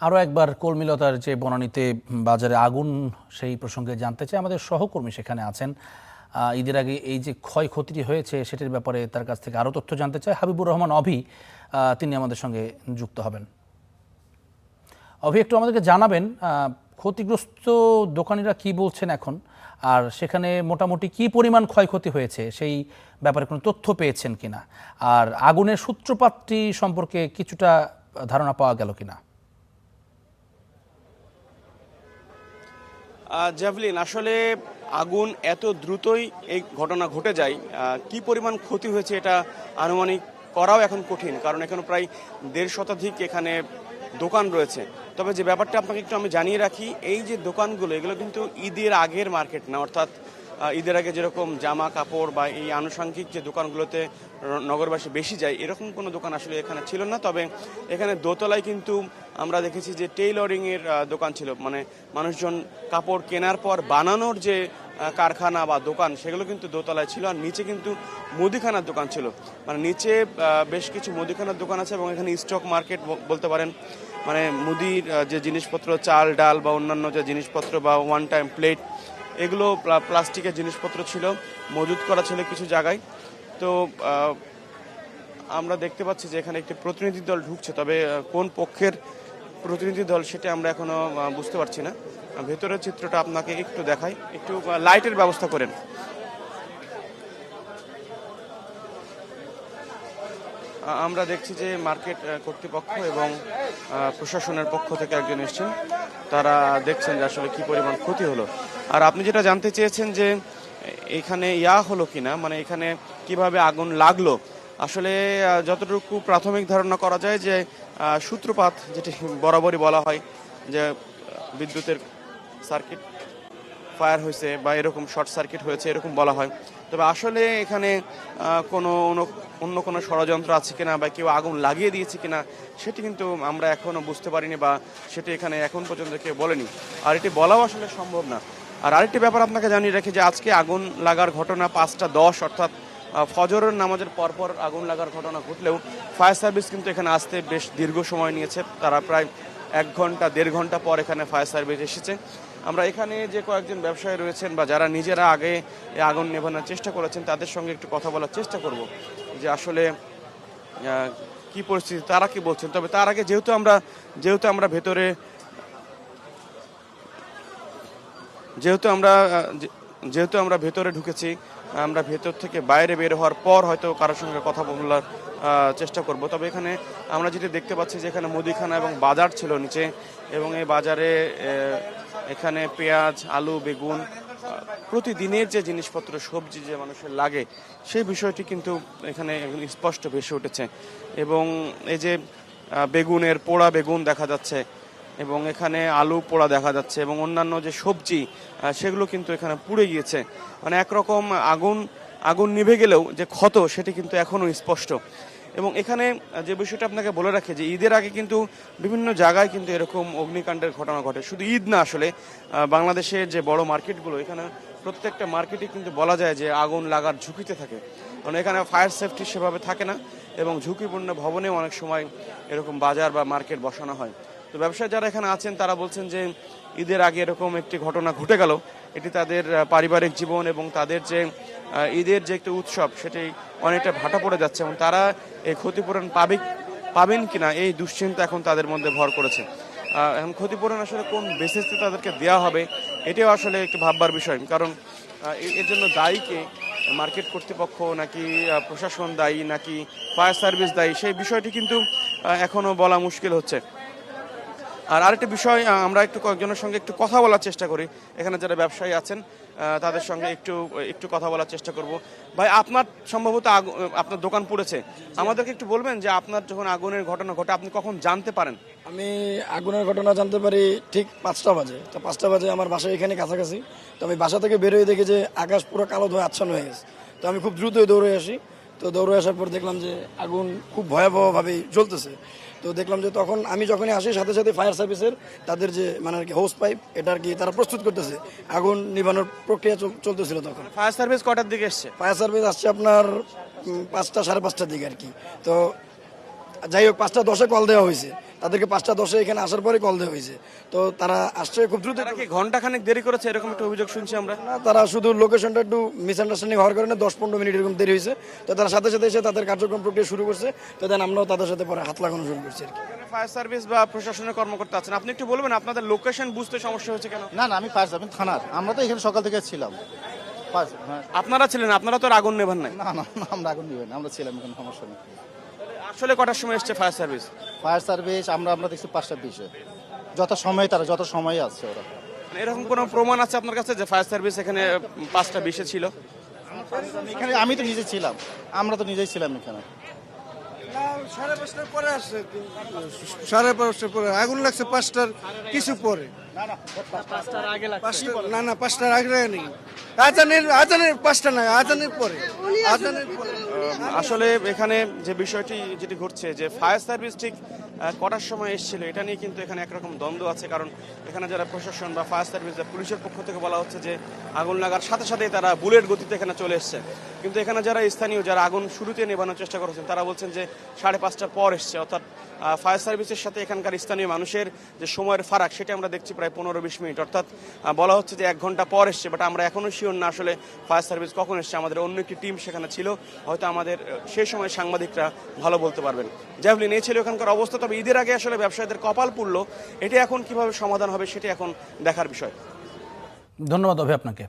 আরও একবার কলমিলতার যে বনানীতে বাজারে আগুন সেই প্রসঙ্গে জানতে চাই। আমাদের সহকর্মী সেখানে আছেন। ঈদের আগে এই যে ক্ষয়ক্ষতিটি হয়েছে সেটির ব্যাপারে তার কাছ থেকে আরও তথ্য জানতে চাই। হাবিবুর রহমান অভি তিনি আমাদের সঙ্গে যুক্ত হবেন। অভি, একটু আমাদেরকে জানাবেন ক্ষতিগ্রস্ত দোকানিরা কি বলছেন এখন, আর সেখানে মোটামুটি কি পরিমাণ ক্ষয়ক্ষতি হয়েছে সেই ব্যাপারে কোনো তথ্য পেয়েছেন কিনা, আর আগুনের সূত্রপাতটি সম্পর্কে কিছুটা ধারণা পাওয়া গেল কিনা? জ্যাভলিন, আসলে আগুন এত দ্রুতই এই ঘটনা ঘটে যায়, কি পরিমাণ ক্ষতি হয়েছে এটা আনুমানিক করাও এখন কঠিন, কারণ এখন প্রায় 1.5 শতাধিক এখানে দোকান রয়েছে। তবে যে ব্যাপারটা আপনাকে একটু আমি জানিয়ে রাখি, এই যে দোকানগুলো এগুলো কিন্তু ঈদের আগের মার্কেট না, অর্থাৎ ঈদের আগে যেরকম জামা কাপড় বা এই আনুষঙ্গিক যে দোকানগুলোতে নগরবাসী বেশি যায়, এরকম কোনো দোকান আসলে এখানে ছিল না। তবে এখানে দোতলায় কিন্তু আমরা দেখেছি যে টেইলরিংয়ের দোকান ছিল, মানে মানুষজন কাপড় কেনার পর বানানোর যে কারখানা বা দোকান সেগুলো কিন্তু দোতলায় ছিল। আর নিচে কিন্তু মুদিখানার দোকান ছিল, মানে নিচে বেশ কিছু মুদিখানার দোকান আছে এবং এখানে স্টক মার্কেট বলতে পারেন। মানে মুদির যে জিনিসপত্র, চাল ডাল বা অন্যান্য যে জিনিসপত্র বা ওয়ান টাইম প্লেট, এগুলো প্লাস্টিকের জিনিসপত্র ছিল, মজুত করা ছিল কিছু জায়গায়। তো আমরা দেখতে পাচ্ছি যে এখানে একটি প্রতিনিধি দল ঢুকছে, তবে কোন পক্ষের প্রতিনিধি দল সেটা আমরা এখনো বুঝতে পারছি না। ভেতরের চিত্রটা আপনাকে একটু দেখাই, একটু লাইটের ব্যবস্থা করেন। আমরা দেখছি যে মার্কেট কর্তৃপক্ষ এবং প্রশাসনের পক্ষ থেকে একজন এসেছেন, তারা দেখছেন যে আসলে কি পরিমাণ ক্ষতি হলো। আর আপনি যেটা জানতে চেয়েছেন যে এখানে হলো কিনা, মানে এখানে কিভাবে আগুন লাগলো, আসলে যতটুকু প্রাথমিক ধারণা করা যায় যে সূত্রপাত, যেটি বরাবরই বলা হয় যে বিদ্যুতের সার্কিট ফায়ার হয়েছে বা এরকম শর্ট সার্কিট হয়েছে, এরকম বলা হয়। তবে আসলে এখানে কোনো অন্য কোনো ষড়যন্ত্র আছে কিনা বা কেউ আগুন লাগিয়ে দিয়েছে কিনা সেটি কিন্তু আমরা এখনও বুঝতে পারিনি, বা সেটি এখানে এখন পর্যন্ত কেউ বলেনি, আর এটি বলাও আসলে সম্ভব না। আর আরেকটি ব্যাপার আপনাকে জানিয়ে রাখি যে আজকে আগুন লাগার ঘটনা 5:10, অর্থাৎ ফজরের নামাজের পরপর আগুন লাগার ঘটনা ঘটলেও ফায়ার সার্ভিস কিন্তু এখানে আসতে বেশ দীর্ঘ সময় নিয়েছে। তারা প্রায় 1 ঘন্টা 1.5 ঘন্টা পর এখানে ফায়ার সার্ভিস এসেছে। আমরা এখানে যে কয়েকজন ব্যবসায়ী রয়েছেন বা যারা নিজেরা আগে এই আগুন নেভানোর চেষ্টা করেছেন তাদের সঙ্গে একটু কথা বলার চেষ্টা করব যে আসলে কি পরিস্থিতি, তারা কি বলছেন। তবে তার আগে যেহেতু আমরা ভেতরে ঢুকেছি, আমরা ভেতর থেকে বাইরে বের হওয়ার পর হয়তো কারোর সঙ্গে কথা বলার চেষ্টা করব। তবে এখানে আমরা যেটা দেখতে পাচ্ছি যে এখানে মুদিখানা এবং বাজার ছিল নিচে, এবং এই বাজারে এখানে পেঁয়াজ, আলু, বেগুন, প্রতিদিনের যে জিনিসপত্র, সবজি যে মানুষের লাগে, সেই বিষয়টি কিন্তু এখানে স্পষ্ট ভেসে উঠেছে। এবং এই যে বেগুনের পোড়া বেগুন দেখা যাচ্ছে, এবং এখানে আলু পোড়া দেখা যাচ্ছে, এবং অন্যান্য যে সবজি সেগুলো কিন্তু এখানে পুড়ে গিয়েছে। মানে একরকম আগুন নিভে গেলেও যে ক্ষত সেটি কিন্তু এখনও স্পষ্ট। এবং এখানে যে বিষয়টা আপনাকে বলে রাখি যে ঈদের আগে কিন্তু বিভিন্ন জায়গায় কিন্তু এরকম অগ্নিকাণ্ডের ঘটনা ঘটে। শুধু ঈদ না, আসলে বাংলাদেশের যে বড় মার্কেটগুলো, এখানে প্রত্যেকটা মার্কেটে কিন্তু বলা যায় যে আগুন লাগার ঝুঁকিতে থাকে, কারণ এখানে ফায়ার সেফটি সেভাবে থাকে না, এবং ঝুঁকিপূর্ণ ভবনেও অনেক সময় এরকম বাজার বা মার্কেট বসানো হয়। তো ব্যবসায়ী যারা এখানে আছেন তারা বলছেন যে ঈদের আগে এরকম একটি ঘটনা ঘটে গেল, এটি তাদের পারিবারিক জীবন এবং তাদের যে ঈদের যে একটি উৎসব সেটি অনেকটা ভাটা পড়ে যাচ্ছে, এবং তারা এই ক্ষতিপূরণ পাবেন কিনা এই দুশ্চিন্তা এখন তাদের মধ্যে ভর করেছে। এখন ক্ষতিপূরণ আসলে কোন বেসিসে তাদেরকে দেওয়া হবে এটাও আসলে একটু ভাববার বিষয়, কারণ এর জন্য দায়ী কে, মার্কেট কর্তৃপক্ষ নাকি প্রশাসন দায়ী নাকি ফায়ার সার্ভিস দায়ী, সেই বিষয়টি কিন্তু এখনো বলা মুশকিল হচ্ছে। আর আরেকটা বিষয়, আমরা একটু কয়েকজনের সঙ্গে একটু কথা বলার চেষ্টা করি, এখানে যারা ব্যবসায়ী আছেন তাদের সঙ্গে একটু কথা বলার চেষ্টা করব। ভাই, আপনার সম্ভবত আপনার দোকান পুড়েছে, আমাদেরকে একটু বলবেন যে আপনার যখন আগুনের ঘটনা ঘটে আপনি কখন জানতে পারেন? আমি আগুনের ঘটনা জানতে পারি ঠিক 5টা বাজে। তো 5টা বাজে আমার বাসা এখানে কাছাকাছি। তো আমি বাসা থেকে বেরোয় দেখি যে আকাশ পুরো কালো ধোঁয়া আচ্ছন্ন হয়ে গেছে। তো আমি খুব দ্রুতই দৌড়ে আসি। তো দৌড়ে আসার পর দেখলাম যে আগুন খুব ভয়াবহভাবেই জ্বলতেছে। তো দেখলাম যে তখন আমি যখনই আসি সাথে সাথে ফায়ার সার্ভিসের তাদের যে মানে আর কি হোস পাইপ, এটা আর কি তারা প্রস্তুত করতেছে, আগুন নিভানোর প্রক্রিয়া চলতেছিল তখন। ফায়ার সার্ভিস কটার দিকে এসছে? ফায়ার সার্ভিস আসছে আপনার 5টা সাড়ে 5টার দিকে আর কি। তো যাই হোক 5টা 10-এ কল দেওয়া হয়েছে, তাদেরকে 5:10 এখানে আসার পরে কল দেওয়া হয়েছে। তো তারা আসছে খুব দ্রুত। তারা কি ঘন্টাখানেক দেরি করেছে এরকম একটা অভিযোগ শুনছি আমরা। না, তারা শুধু লোকেশনটা একটু মিসআন্ডারস্ট্যান্ডিং হওয়ার কারণে 10-15 মিনিট এরকম দেরি হয়েছে। তো তারা সাথে সাথে এসে তাদের কার্যক্রম প্রক্রিয়া শুরু করছে। তো দেন আমরাও তাদের সাথে পরে হাত লাগানো শুরু করছি আর কি। ফায়ার সার্ভিস বা প্রশাসনের কর্মকর্তা আছেন, আপনি একটু বলবেন আপনাদের লোকেশন বুঝতে সমস্যা হচ্ছে কেন? না না, আমি ফায়ার সার্ভিস থানার, আমরা তো এখানে সকাল থেকে ছিলাম। হ্যাঁ। আপনারা ছিলেন, আপনারা তো আর আগুন নেভান নাই। না না না, আমরা আগুন নিবেন, আমরা ছিলাম, কোনো সমস্যা নেই। আসলে কটার সময় এসছে ফায়ার সার্ভিস? ফায়ার সার্ভিস আমরা দেখছি 5:20। যত সময় আছে ওরা। মানে এরকম কোনো প্রমাণ আছে আপনার কাছে যে ফায়ার সার্ভিস এখানে 5:20 ছিল? এখানে আমি তো নিজে ছিলাম, আমরা তো নিজেই ছিলাম এখানে। 5:30 পরে আসছে, 5:30 পরে আগুন লাগছে, 5টার কিছু পরে। না না, 5টার আগে নেই, আজানের 5টা না, আজানের পরে। আসলে এখানে যে বিষয়টি যেটি ঘটছে যে ফায়ার সার্ভিস ঠিক কটার সময় এসেছিল এটা নিয়ে কিন্তু এখানে একরকম দ্বন্দ্ব আছে। কারণ এখানে যারা প্রশাসন বা ফায়ার সার্ভিস বা পুলিশের পক্ষ থেকে বলা হচ্ছে যে আগুন লাগার সাথে সাথেই তারা বুলেট গতিতে এখানে চলে এসছে, কিন্তু এখানে যারা স্থানীয় যারা আগুন শুরুতে নেভানোর চেষ্টা করেছেন তারা বলছেন যে 5:30 পর এসছে। অর্থাৎ ফায়ার সার্ভিসের সাথে এখানকার স্থানীয় মানুষের যে সময়ের ফারাক সেটা আমরা দেখছি প্রায় 15-20 মিনিট। অর্থাৎ বলা হচ্ছে যে 1 ঘন্টা পর এসছে, বাট আমরা এখনও শিওর না আসলে ফায়ার সার্ভিস কখন এসছে। আমাদের অন্য একটি টিম সেখানে ছিল, হয়তো আমাদের সেই সময় সাংবাদিকরা ভালো বলতে পারবেন। জ্যাভলিন, এই ছিল এখানকার অবস্থা। তবে ঈদের আগে আসলে ব্যবসায়ীদের কপাল পুড়লো, এটি এখন কিভাবে সমাধান হবে সেটি এখন দেখার বিষয়। ধন্যবাদ অভি আপনাকে।